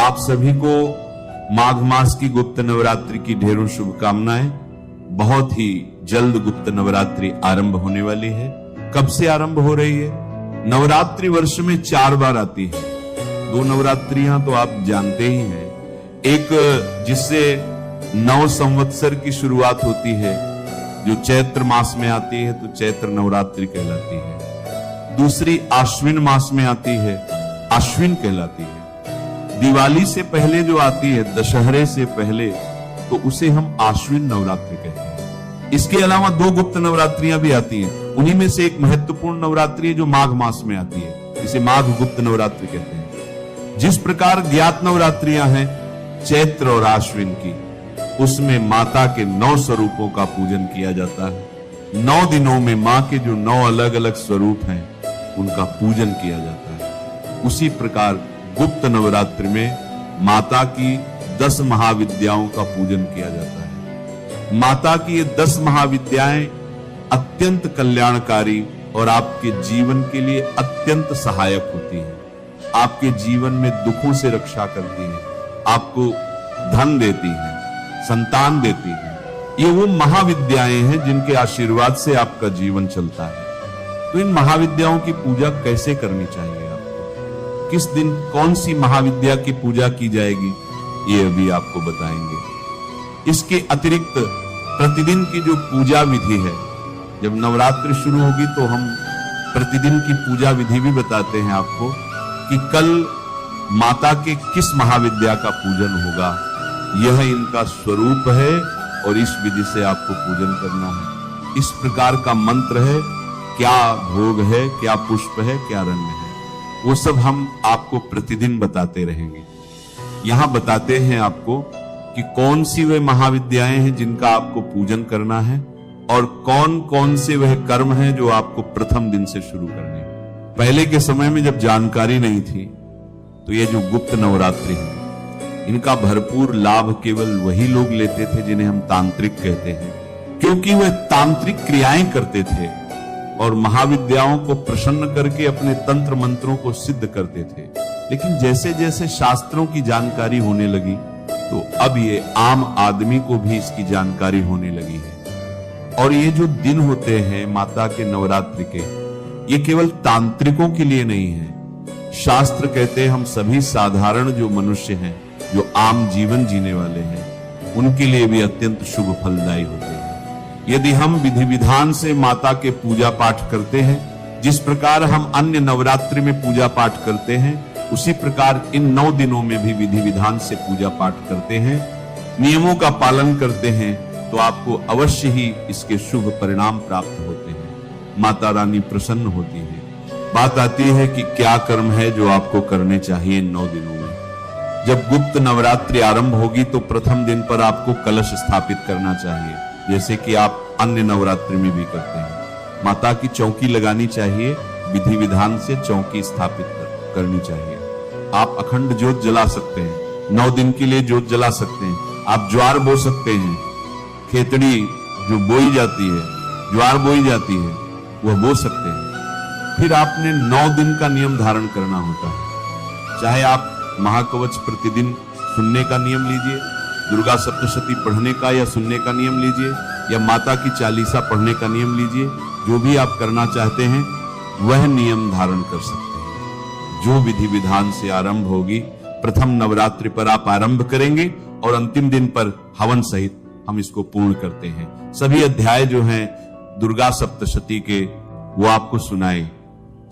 आप सभी को माघ मास की गुप्त नवरात्रि की ढेरों शुभकामनाएं। बहुत ही जल्द गुप्त नवरात्रि आरंभ होने वाली है। कब से आरंभ हो रही है? नवरात्रि वर्ष में 4 बार आती है। 2 नवरात्रियां तो आप जानते ही हैं। एक जिससे नव संवत्सर की शुरुआत होती है, जो चैत्र मास में आती है तो चैत्र नवरात्रि कहलाती है। दूसरी आश्विन मास में आती है, आश्विन कहलाती है। दिवाली से पहले जो आती है, दशहरे से पहले, तो उसे हम आश्विन नवरात्रि कहते हैं। इसके अलावा 2 गुप्त नवरात्रियां भी आती हैं। उन्हीं में से एक महत्वपूर्ण नवरात्रि है जो माघ मास में आती है, इसे माघ गुप्त नवरात्रि कहते हैं। जिस प्रकार ज्ञात नवरात्रियां हैं चैत्र और आश्विन की, उसमें माता के 9 स्वरूपों का पूजन किया जाता है। 9 दिनों में मां के जो 9 अलग अलग स्वरूप हैं उनका पूजन किया जाता है। उसी प्रकार गुप्त नवरात्रि में माता की 10 महाविद्याओं का पूजन किया जाता है। माता की ये 10 महाविद्याएं अत्यंत कल्याणकारी और आपके जीवन के लिए अत्यंत सहायक होती हैं। आपके जीवन में दुखों से रक्षा करती हैं, आपको धन देती हैं, संतान देती हैं। ये वो महाविद्याएं हैं जिनके आशीर्वाद से आपका जीवन चलता है। तो इन महाविद्याओं की पूजा कैसे करनी चाहिए? किस दिन कौन सी महाविद्या की पूजा की जाएगी, ये अभी आपको बताएंगे। इसके अतिरिक्त प्रतिदिन की जो पूजा विधि है, जब नवरात्रि शुरू होगी तो हम प्रतिदिन की पूजा विधि भी बताते हैं आपको कि कल माता के किस महाविद्या का पूजन होगा। यह इनका स्वरूप है और इस विधि से आपको पूजन करना है। इस प्रकार का मंत्र है, क्या भोग है, क्या पुष्प है, क्या रंग है, वो सब हम आपको प्रतिदिन बताते रहेंगे। यहां बताते हैं आपको कि कौन सी वे महाविद्याएं हैं जिनका आपको पूजन करना है और कौन कौन से वह कर्म हैं जो आपको प्रथम दिन से शुरू करने हैं। पहले के समय में जब जानकारी नहीं थी तो ये जो गुप्त नवरात्रि है, इनका भरपूर लाभ केवल वही लोग लेते थे जिन्हें हम तांत्रिक कहते हैं, क्योंकि वह तांत्रिक क्रियाएं करते थे और महाविद्याओं को प्रसन्न करके अपने तंत्र मंत्रों को सिद्ध करते थे। लेकिन जैसे जैसे शास्त्रों की जानकारी होने लगी तो अब ये आम आदमी को भी इसकी जानकारी होने लगी है। और ये जो दिन होते हैं माता के नवरात्रि के, ये केवल तांत्रिकों के लिए नहीं है। शास्त्र कहते हैं हम सभी साधारण जो मनुष्य हैं, जो आम जीवन जीने वाले हैं, उनके लिए भी अत्यंत शुभ फलदायी होते हैं। यदि हम विधि विधान से माता के पूजा पाठ करते हैं, जिस प्रकार हम अन्य नवरात्रि में पूजा पाठ करते हैं, उसी प्रकार इन 9 दिनों में भी विधि विधान से पूजा पाठ करते हैं, नियमों का पालन करते हैं, तो आपको अवश्य ही इसके शुभ परिणाम प्राप्त होते हैं। माता रानी प्रसन्न होती है। बात आती है कि क्या कर्म है जो आपको करने चाहिए इन 9 दिनों में। जब गुप्त नवरात्रि आरंभ होगी तो प्रथम दिन पर आपको कलश स्थापित करना चाहिए, जैसे कि आप अन्य नवरात्रि में भी करते हैं। माता की चौकी लगानी चाहिए, विधि विधान से चौकी स्थापित करनी चाहिए। आप अखंड ज्योत जला सकते हैं, 9 दिन के लिए ज्योत जला सकते हैं। आप ज्वार बो सकते हैं, खेतड़ी जो बोई जाती है, ज्वार बोई जाती है, वह बो सकते हैं। फिर आपने 9 दिन का नियम धारण करना होता है। चाहे आप महाकवच प्रतिदिन सुनने का नियम लीजिए, दुर्गा सप्तशती पढ़ने का या सुनने का नियम लीजिए, या माता की चालीसा पढ़ने का नियम लीजिए। जो भी आप करना चाहते हैं वह नियम धारण कर सकते हैं। जो विधि विधान से आरंभ होगी, प्रथम नवरात्रि पर आप आरंभ करेंगे और अंतिम दिन पर हवन सहित हम इसको पूर्ण करते हैं। सभी अध्याय जो हैं दुर्गा सप्तशती के, वो आपको सुनाए।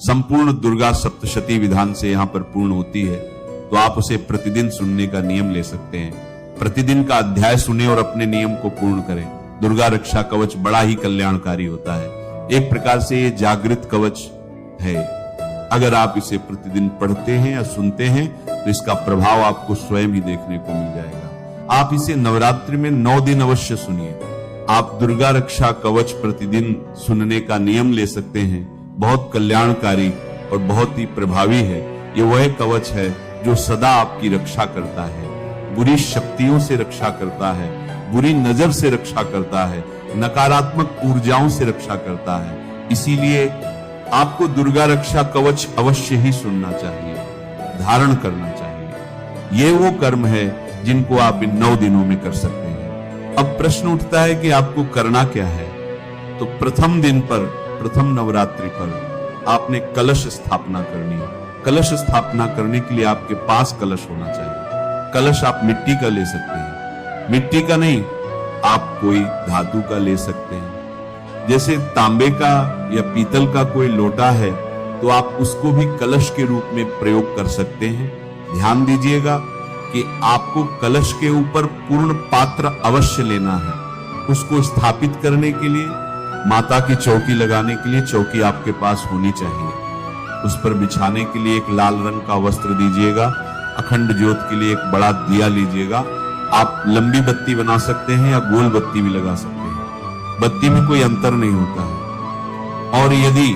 संपूर्ण दुर्गा सप्तशती विधान से यहां पर पूर्ण होती है, तो आप उसे प्रतिदिन सुनने का नियम ले सकते हैं। प्रतिदिन का अध्याय सुने और अपने नियम को पूर्ण करें। दुर्गा रक्षा कवच बड़ा ही कल्याणकारी होता है। एक प्रकार से ये जागृत कवच है। अगर आप इसे प्रतिदिन पढ़ते हैं या सुनते हैं तो इसका प्रभाव आपको स्वयं ही देखने को मिल जाएगा। आप इसे नवरात्रि में 9 दिन अवश्य सुनिए। आप दुर्गा रक्षा कवच प्रतिदिन सुनने का नियम ले सकते हैं। बहुत कल्याणकारी और बहुत ही प्रभावी है। ये वह कवच है जो सदा आपकी रक्षा करता है, बुरी शक्तियों से रक्षा करता है, बुरी नजर से रक्षा करता है, नकारात्मक ऊर्जाओं से रक्षा करता है। इसीलिए आपको दुर्गा रक्षा कवच अवश्य ही सुनना चाहिए, धारण करना चाहिए। ये वो कर्म है जिनको आप इन 9 दिनों में कर सकते हैं। अब प्रश्न उठता है कि आपको करना क्या है। तो प्रथम दिन पर, प्रथम नवरात्रि पर आपने कलश स्थापना करनी है। कलश स्थापना करने के लिए आपके पास कलश होना चाहिए। कलश आप मिट्टी का ले सकते हैं, मिट्टी का नहीं आप कोई धातु का ले सकते हैं। जैसे तांबे का या पीतल का कोई लोटा है तो आप उसको भी कलश के रूप में प्रयोग कर सकते हैं। ध्यान दीजिएगा कि आपको कलश के ऊपर पूर्ण पात्र अवश्य लेना है। उसको स्थापित करने के लिए, माता की चौकी लगाने के लिए चौकी आपके पास होनी चाहिए। उस पर बिछाने के लिए एक लाल रंग का वस्त्र दीजिएगा। अखंड ज्योत के लिए एक बड़ा दिया लीजिएगा। आप लंबी बत्ती बना सकते हैं या गोल बत्ती भी लगा सकते हैं, बत्ती में कोई अंतर नहीं होता है। और यदि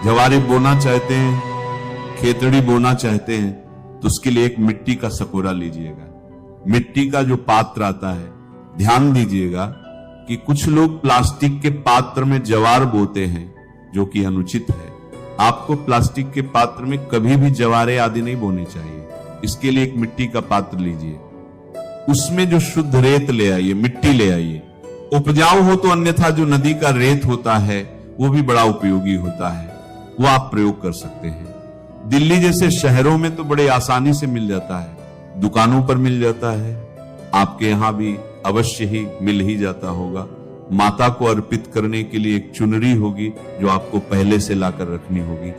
जवारे बोना चाहते हैं, खेतड़ी बोना चाहते हैं, तो उसके लिए एक मिट्टी का सकोरा लीजिएगा। मिट्टी का जो पात्र आता है, ध्यान दीजिएगा कि कुछ लोग प्लास्टिक के पात्र में जवार बोते हैं, जो कि अनुचित है। आपको प्लास्टिक के पात्र में कभी भी जवारे आदि नहीं बोने चाहिए। इसके लिए एक मिट्टी का पात्र लीजिए, उसमें जो शुद्ध रेत ले आइए, मिट्टी ले आइए। उपजाऊ हो तो, अन्यथा जो नदी का रेत होता है वो भी बड़ा उपयोगी होता है, वो आप प्रयोग कर सकते हैं। दिल्ली जैसे शहरों में तो बड़े आसानी से मिल जाता है, दुकानों पर मिल जाता है, आपके यहां भी अवश्य ही मिल ही जाता होगा। माता को अर्पित करने के लिए एक चुनरी होगी जो आपको पहले से लाकर रखनी होगी।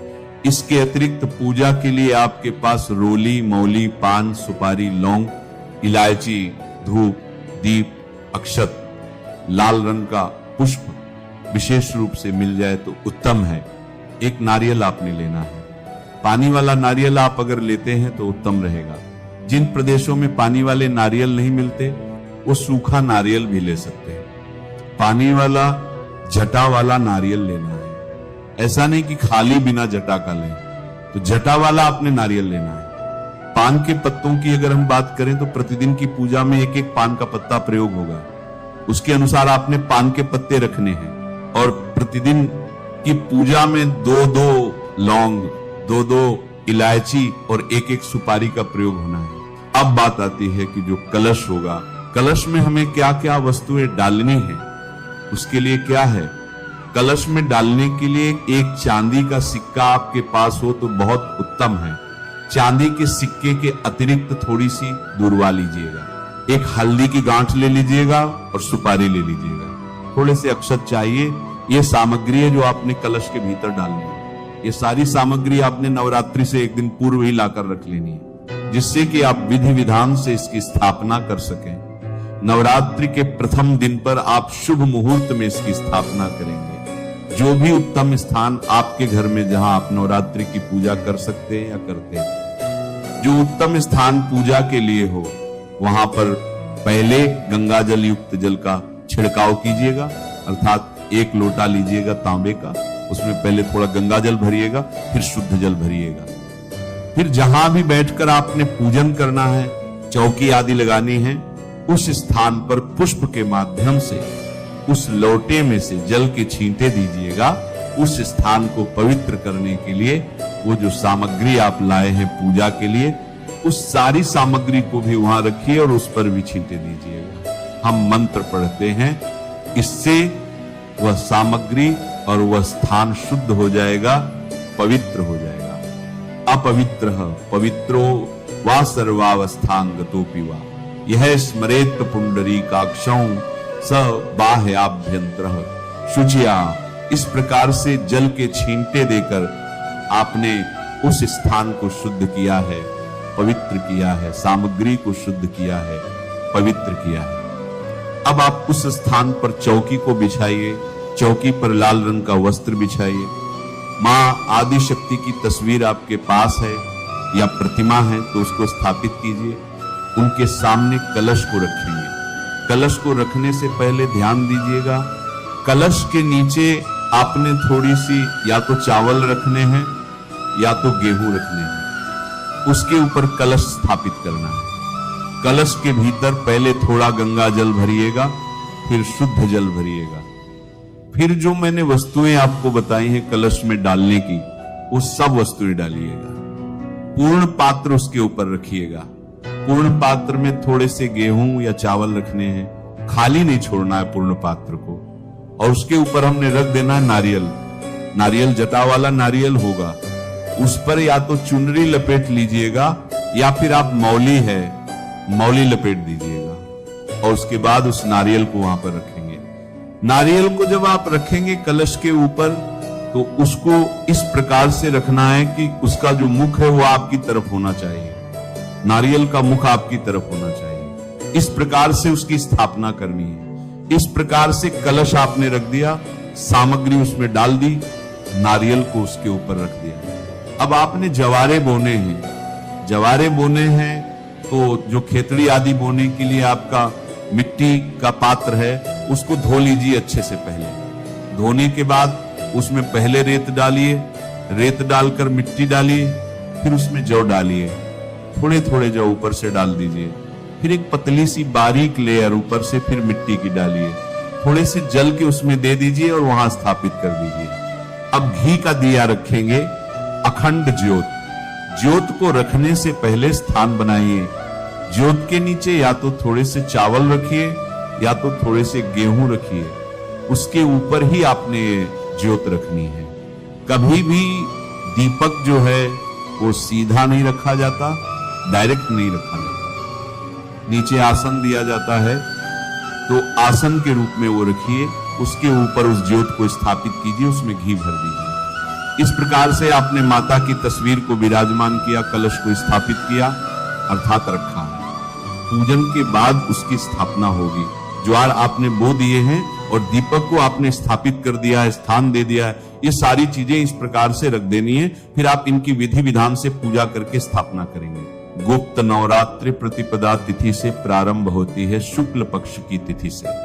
इसके अतिरिक्त पूजा के लिए आपके पास रोली, मौली, पान, सुपारी, लौंग, इलायची, धूप, दीप, अक्षत, लाल रंग का पुष्प विशेष रूप से मिल जाए तो उत्तम है। एक नारियल आपने लेना है। पानी वाला नारियल आप अगर लेते हैं तो उत्तम रहेगा। जिन प्रदेशों में पानी वाले नारियल नहीं मिलते वो सूखा नारियल भी ले सकते हैं। पानी वाला, जटा वाला नारियल लेना है। ऐसा नहीं कि खाली बिना जटा का लें, तो जटा वाला आपने नारियल लेना है। पान के पत्तों की अगर हम बात करें तो प्रतिदिन की पूजा में एक एक पान का पत्ता प्रयोग होगा। उसके अनुसार आपने पान के पत्ते रखने हैं। और प्रतिदिन की पूजा में 2-2 लौंग, 2-2 इलायची और एक एक सुपारी का प्रयोग होना है। अब बात आती है कि जो कलश होगा, कलश में हमें क्या क्या वस्तुएं डालनी है, उसके लिए क्या है। कलश में डालने के लिए एक चांदी का सिक्का आपके पास हो तो बहुत उत्तम है। चांदी के सिक्के के अतिरिक्त थोड़ी सी दूर्वा लीजिएगा। एक हल्दी की गांठ ले लीजिएगा और सुपारी ले लीजिएगा। थोड़े से अक्षत चाहिए। ये सामग्री है जो आपने कलश के भीतर डालनी है। ये सारी सामग्री आपने नवरात्रि से एक दिन पूर्व ही लाकर रख लेनी है, जिससे कि आप विधि विधान से इसकी स्थापना कर सकें। नवरात्रि के प्रथम दिन पर आप शुभ मुहूर्त में इसकी स्थापना करेंगे। जो भी उत्तम स्थान आपके घर में जहां आप नवरात्रि की पूजा कर सकते हैं या करते हैं, जो उत्तम स्थान पूजा के लिए हो, वहां पर पहले गंगा जल युक्त जल का छिड़काव कीजिएगा। अर्थात एक लोटा लीजिएगा तांबे का, उसमें पहले थोड़ा गंगा जल भरिएगा, फिर शुद्ध जल भरिएगा। फिर जहां भी बैठकर आपने पूजन करना है, चौकी आदि लगानी है, उस स्थान पर पुष्प के माध्यम से उस लोटे में से जल के छींटे दीजिएगा। उस स्थान को पवित्र करने के लिए वो जो सामग्री आप लाए हैं पूजा के लिए, उस सारी सामग्री को भी वहां रखिए और उस पर भी छींटे दीजिएगा। हम मंत्र पढ़ते हैं, इससे वह सामग्री और वह स्थान शुद्ध हो जाएगा, पवित्र हो जाएगा। अपवित्र पवित्रो वा सर्वावस्थांगतोपि वा यह स्मरेत पुंडरीकाक्षं स बाह्याभ्यंतरः शुचिया। इस प्रकार से जल के छींटे देकर आपने उस स्थान को शुद्ध किया है, पवित्र किया है, सामग्री को शुद्ध किया है, पवित्र किया है। अब आप उस स्थान पर चौकी को बिछाइए। चौकी पर लाल रंग का वस्त्र बिछाइए। मां आदि शक्ति की तस्वीर आपके पास है या प्रतिमा है तो उसको स्थापित कीजिए। उनके सामने कलश को रखेंगे। कलश को रखने से पहले ध्यान दीजिएगा, कलश के नीचे आपने थोड़ी सी या तो चावल रखने हैं या तो गेहूं रखने हैं। उसके ऊपर कलश स्थापित करना है। कलश के भीतर पहले थोड़ा गंगा जल भरिएगा, फिर शुद्ध जल भरिएगा। फिर जो मैंने वस्तुएं आपको बताई हैं कलश में डालने की, वो सब वस्तुएं डालिएगा। पूर्ण पात्र उसके ऊपर रखिएगा। पूर्ण पात्र में थोड़े से गेहूं या चावल रखने हैं, खाली नहीं छोड़ना है पूर्ण पात्र को। और उसके ऊपर हमने रख देना है नारियल, नारियल जटा वाला नारियल होगा, उस पर या तो चुनरी लपेट लीजिएगा या फिर आप मौली है मौली लपेट दीजिएगा और उसके बाद उस नारियल को वहां पर रखेंगे। नारियल को जब आप रखेंगे कलश के ऊपर तो उसको इस प्रकार से रखना है कि उसका जो मुख है वो आपकी तरफ होना चाहिए, नारियल का मुख आपकी तरफ होना चाहिए। इस प्रकार से उसकी स्थापना करनी है। इस प्रकार से कलश आपने रख दिया, सामग्री उसमें डाल दी, नारियल को उसके ऊपर रख दिया। अब आपने जवारे बोने हैं, जवारे बोने हैं तो जो खेतड़ी आदि बोने के लिए आपका मिट्टी का पात्र है उसको धो लीजिए अच्छे से। पहले धोने के बाद उसमें पहले रेत डालिए, रेत डालकर मिट्टी डालिए, फिर उसमें जौ डालिए, थोड़े थोड़े जौ ऊपर से डाल दीजिए, फिर एक पतली सी बारीक लेयर ऊपर से फिर मिट्टी की डालिए, थोड़े से जल के उसमें दे दीजिए और वहां स्थापित कर दीजिए। अब घी का दिया रखेंगे, अखंड ज्योत, ज्योत को रखने से पहले स्थान बनाइए। ज्योत के नीचे या तो थोड़े से चावल रखिए या तो थोड़े से गेहूं रखिए, उसके ऊपर ही आपने ज्योत रखनी है। कभी भी दीपक जो है वो सीधा नहीं रखा जाता, डायरेक्ट नहीं रखा जाता। नीचे आसन दिया जाता है तो आसन के रूप में वो रखिए, उसके ऊपर उस ज्योत को स्थापित कीजिए, उसमें घी भर दीजिए। इस प्रकार से आपने माता की तस्वीर को विराजमान किया, कलश को स्थापित किया अर्थात रखा है। पूजन के बाद उसकी स्थापना होगी। ज्वार आपने बो दिए हैं और दीपक को आपने स्थापित कर दिया है, स्थान दे दिया है, ये सारी चीजें इस प्रकार से रख देनी है। फिर आप इनकी विधि विधान से पूजा करके स्थापना करेंगे। गुप्त नवरात्रि प्रतिपदा तिथि से प्रारंभ होती है, शुक्ल पक्ष की तिथि से।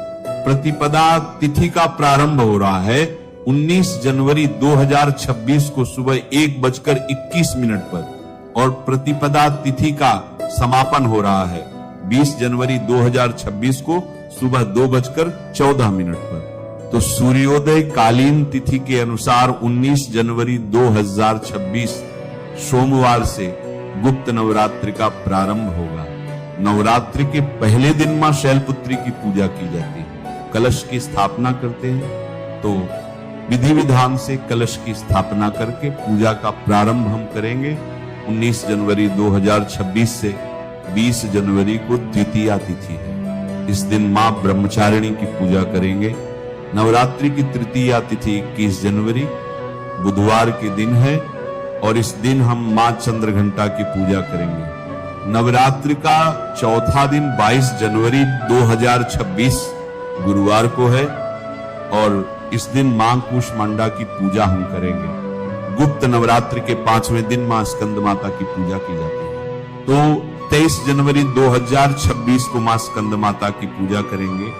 प्रतिपदा तिथि का प्रारंभ हो रहा है 19 जनवरी 2026 को सुबह 1:21 पर और प्रतिपदा तिथि का समापन हो रहा है 20 जनवरी 2026 को सुबह 2:14 पर। तो सूर्योदय कालीन तिथि के अनुसार 19 जनवरी 2026 सोमवार से गुप्त नवरात्रि का प्रारंभ होगा। नवरात्रि के पहले दिन मां शैलपुत्री की पूजा की जाती है, कलश की स्थापना करते हैं। तो विधि विधान से कलश की स्थापना करके पूजा का प्रारंभ हम करेंगे। 19 जनवरी 2026 से 20 जनवरी को द्वितीया तिथि है। इस दिन मां ब्रह्मचारिणी की पूजा करेंगे। नवरात्रि की तृतीया तिथि 21 जनवरी बुधवार के दिन है और इस दिन हम मां चंद्रघंटा की पूजा करेंगे। नवरात्रि का चौथा दिन 22 जनवरी 2026 गुरुवार को है और इस दिन मां कूष्मांडा की पूजा हम करेंगे। गुप्त नवरात्रि के 5वें दिन मां स्कंद माता की पूजा की जाती है। तो 23 जनवरी 2026 को मां स्कंद माता की पूजा करेंगे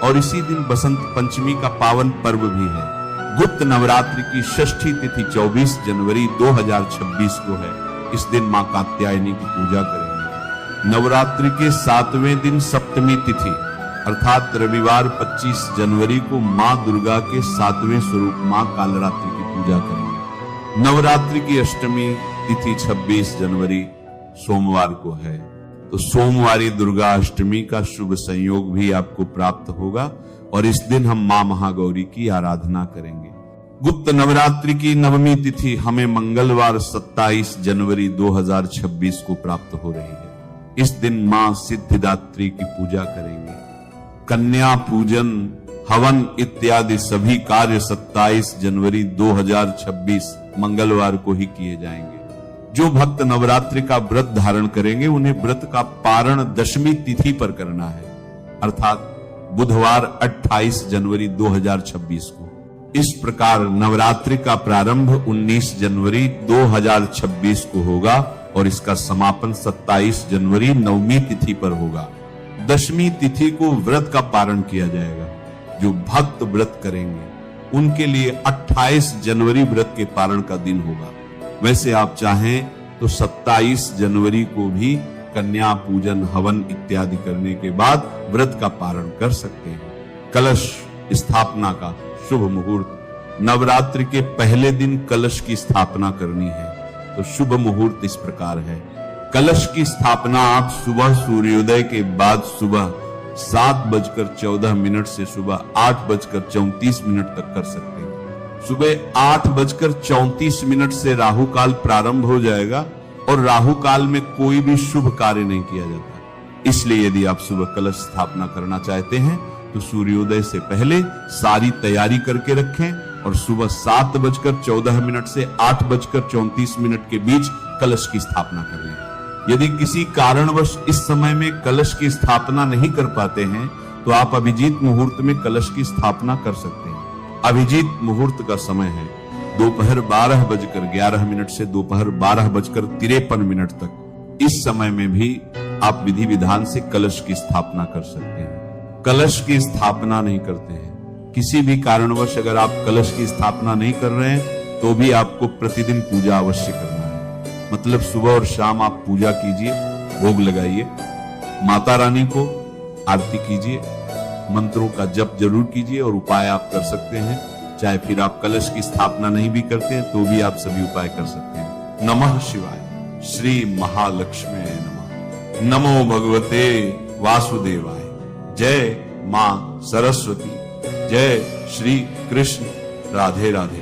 और इसी दिन बसंत पंचमी का पावन पर्व भी है। गुप्त नवरात्रि की षष्ठी तिथि 24 जनवरी 2026 को है। इस दिन मां कात्यायनी की पूजा करेंगे। नवरात्रि के 7वें दिन सप्तमी तिथि अर्थात रविवार 25 जनवरी को मां दुर्गा के 7वें स्वरूप मां कालरात्रि की पूजा करेंगे। नवरात्रि की अष्टमी तिथि 26 जनवरी सोमवार को है। तो सोमवारी दुर्गा अष्टमी का शुभ संयोग भी आपको प्राप्त होगा और इस दिन हम मां महागौरी की आराधना करेंगे। गुप्त नवरात्रि की नवमी तिथि हमें मंगलवार 27 जनवरी 2026 को प्राप्त हो रही है। इस दिन मां सिद्धिदात्री की पूजा करेंगे। कन्या पूजन, हवन इत्यादि सभी कार्य 27 जनवरी 2026 मंगलवार को ही किए जाएंगे। जो भक्त नवरात्रि का व्रत धारण करेंगे उन्हें व्रत का पारण दशमी तिथि पर करना है अर्थात बुधवार 28 जनवरी 2026 को। इस प्रकार नवरात्रि का प्रारंभ 19 जनवरी 2026 को होगा और इसका समापन 27 जनवरी नवमी तिथि पर होगा। दशमी तिथि को व्रत का पारण किया जाएगा। जो भक्त व्रत करेंगे उनके लिए 28 जनवरी व्रत के पारण का दिन होगा। वैसे आप चाहें तो 27 जनवरी को भी कन्या पूजन, हवन इत्यादि करने के बाद व्रत का पारण कर सकते हैं। कलश स्थापना का शुभ मुहूर्त, नवरात्रि के पहले दिन कलश की स्थापना करनी है तो शुभ मुहूर्त इस प्रकार है कलश की स्थापना आप सुबह सूर्योदय के बाद सुबह 7:14 से सुबह 8:34 तक कर सकते हैं। सुबह 8:34 से राहु काल प्रारंभ हो जाएगा और राहु काल में कोई भी शुभ कार्य नहीं किया जाता। इसलिए यदि आप सुबह कलश स्थापना करना चाहते हैं तो सूर्योदय से पहले सारी तैयारी करके रखें और सुबह 7:14 से 8:34 के बीच कलश की स्थापना कर लें। यदि किसी कारणवश इस समय में कलश की स्थापना नहीं कर पाते हैं तो आप अभिजीत मुहूर्त में कलश की स्थापना कर सकते हैं। अभिजीत मुहूर्त का समय है दोपहर 12:11 से दोपहर 12:53 तक। इस समय में भी आप विधि विधान से कलश की स्थापना कर सकते हैं। कलश की स्थापना नहीं करते हैं, किसी भी कारणवश अगर आप कलश की स्थापना नहीं कर रहे हैं तो भी आपको प्रतिदिन पूजा अवश्य करना है। मतलब सुबह और शाम आप पूजा कीजिए, भोग लगाइए, माता रानी को आरती कीजिए, मंत्रों का जप जरूर कीजिए और उपाय आप कर सकते हैं। चाहे फिर आप कलश की स्थापना नहीं भी करते हैं तो भी आप सभी उपाय कर सकते हैं। नमः शिवाय। श्री महालक्ष्मी नमः। नमो भगवते वासुदेवाय। जय मां सरस्वती। जय श्री कृष्ण। राधे राधे।